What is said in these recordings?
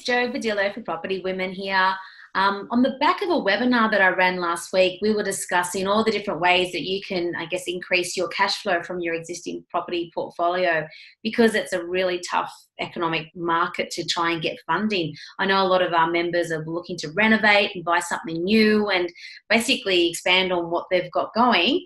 Jo Badillo for Property Women here. On the back of a webinar that I ran last week, we were discussing all the different ways that you can, I guess, increase your cash flow from your existing property portfolio, because it's a really tough economic market to try and get funding. I know a lot of our members are looking to renovate and buy something new and basically expand on what they've got going.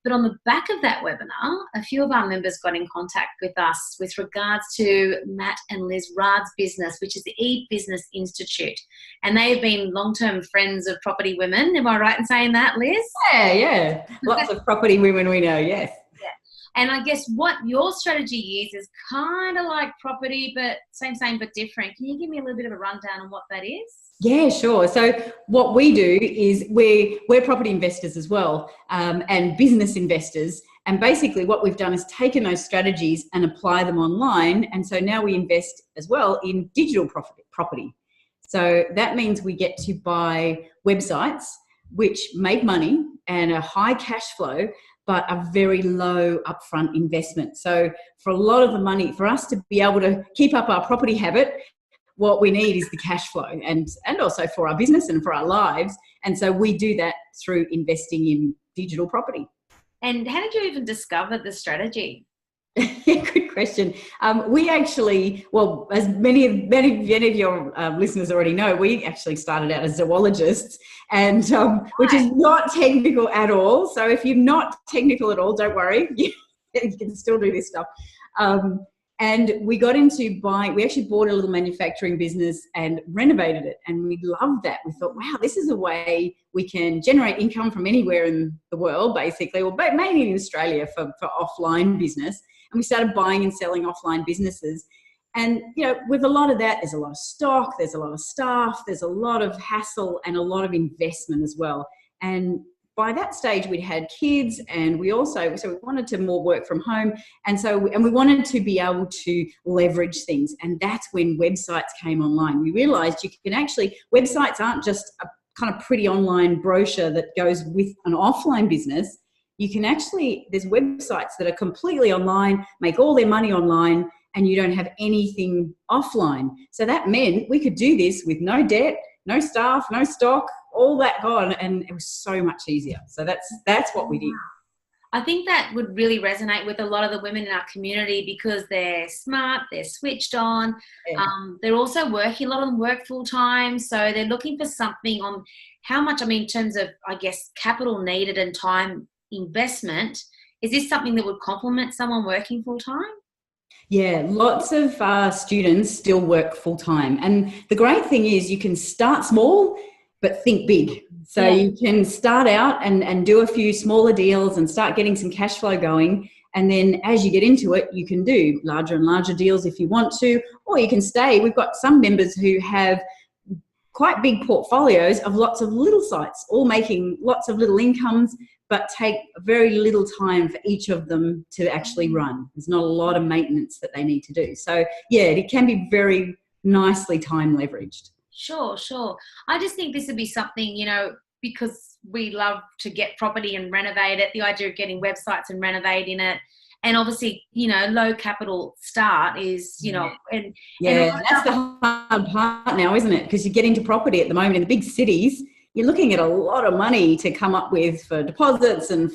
But on the back of that webinar, a few of our members got in contact with us with regards to Matt and Liz Raad's business, which is the E-Business Institute. And they have been long-term friends of Property Women. Am I right in saying that, Liz? Yeah. Lots of property women we know, yes. Yeah. And I guess what your strategy is kind of like property, but same, but different. Can you give me a little bit of a rundown on what that is? Yeah, sure. So what we do is we're property investors as well, and business investors. And basically what we've done is taken those strategies and apply them online. And so now we invest as well in digital property. So that means we get to buy websites which make money and a high cash flow, but a very low upfront investment. So for a lot of the money, for us to be able to keep up our property habit, what we need is the cash flow, and also for our business and for our lives. And so we do that through investing in digital property. And how did you even discover the strategy? Good question. We actually, well, as many of your listeners already know, we actually started out as zoologists, and which is not technical at all. So if you're not technical at all, don't worry, you can still do this stuff. And we got into we actually bought a little manufacturing business and renovated it. And we loved that. We thought, wow, this is a way we can generate income from anywhere in the world, basically, or mainly in Australia for offline business. And we started buying and selling offline businesses. And, you know, with a lot of that, there's a lot of stock, there's a lot of staff, there's a lot of hassle and a lot of investment as well. And by that stage, we'd had kids, and we wanted to more work from home. And we wanted to be able to leverage things. And that's when websites came online. We realized websites aren't just a kind of pretty online brochure that goes with an offline business. You can there's websites that are completely online, make all their money online, and you don't have anything offline. So that meant we could do this with no debt, no staff, no stock, all that gone, and it was so much easier. So that's what we did. I think that would really resonate with a lot of the women in our community, because they're smart, they're switched on, they're also working, a lot of them work full time, so they're looking for something on how much, in terms of, I guess, capital needed and time investment. Is this something that would complement someone working full time? Yeah, lots of students still work full time. And the great thing is you can start small, but think big. So you can start out and do a few smaller deals and start getting some cash flow going. And then as you get into it, you can do larger and larger deals if you want to, or you can stay. We've got some members who have quite big portfolios of lots of little sites, all making lots of little incomes, but take very little time for each of them to actually run. There's not a lot of maintenance that they need to do. So yeah, it can be very nicely time leveraged. Sure. I just think this would be something, because we love to get property and renovate it, the idea of getting websites and renovating it. And obviously, low capital start is, and that's the hard part now, isn't it? Because you get into property at the moment in the big cities, you're looking at a lot of money to come up with for deposits and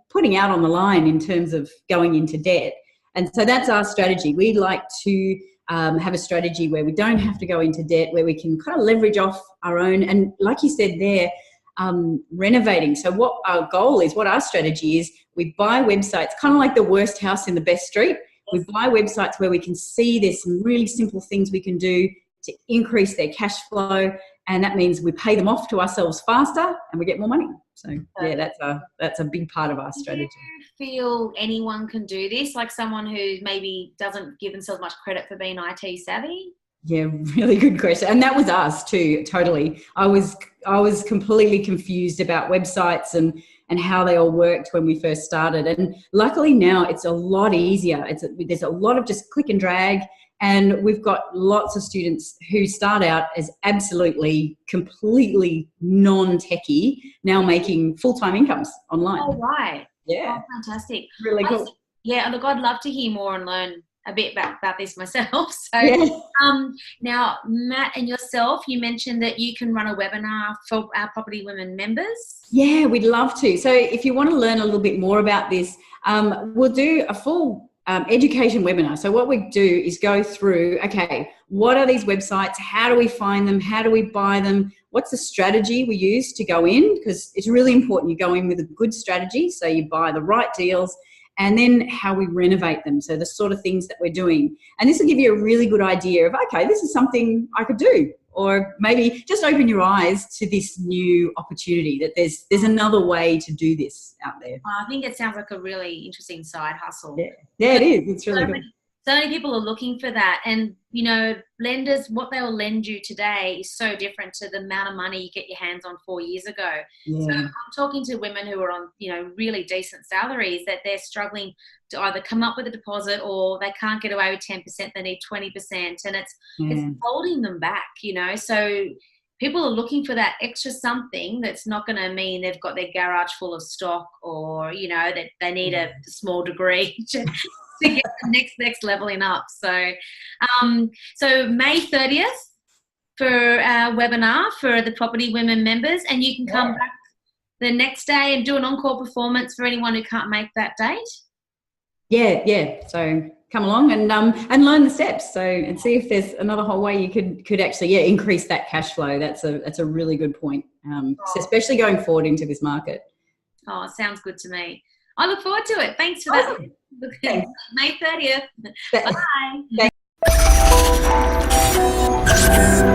putting out on the line in terms of going into debt. And so that's our strategy. We'd like to have a strategy where we don't have to go into debt, where we can kind of leverage off our own. And like you said there, renovating. So what our goal is, what our strategy is, we buy websites, kind of like the worst house in the best street. We buy websites where we can see there's some really simple things we can do to increase their cash flow. And that means we pay them off to ourselves faster and we get more money. So yeah, that's a big part of our strategy. Do you feel anyone can do this? Like someone who maybe doesn't give themselves much credit for being IT savvy? Yeah, really good question. And that was us too, totally. I was completely confused about websites and how they all worked when we first started. And luckily now it's a lot easier. There's a lot of just click and drag. And we've got lots of students who start out as absolutely, completely non-techie, now making full-time incomes online. Oh, right. Yeah. Oh, fantastic. Really cool. Yeah, look, I'd love to hear more and learn a bit about this myself. So Yeah. now, Matt and yourself, you mentioned that you can run a webinar for our Property Women members. Yeah, we'd love to. So if you want to learn a little bit more about this, we'll do a full education webinar. So what we do is go through, okay, what are these websites? How do we find them? How do we buy them? What's the strategy we use to go in? Because it's really important you go in with a good strategy, so you buy the right deals, and then how we renovate them. So the sort of things that we're doing. And this will give you a really good idea of, okay, this is something I could do. Or maybe just open your eyes to this new opportunity, that there's another way to do this out there. I think it sounds like a really interesting side hustle. Yeah, it is. It's really good. So many people are looking for that. And, you know, lenders, what they will lend you today is so different to the amount of money you get your hands on 4 years ago. Yeah. So I'm talking to women who are on, you know, really decent salaries, that they're struggling to either come up with a deposit, or they can't get away with 10%, they need 20%. And it's holding them back, you know. So people are looking for that extra something that's not going to mean they've got their garage full of stock, or, you know, that they need a small degree to get the next leveling up. So so May 30th for our webinar for the Property Women members, and you can come back the next day and do an encore performance for anyone who can't make that date. Yeah. So come along and learn the steps. So, and see if there's another whole way you could actually increase that cash flow. That's a really good point, especially going forward into this market. Oh, it sounds good to me. I look forward to it. Thanks for that. Thanks. May 30th. Bye. Thanks.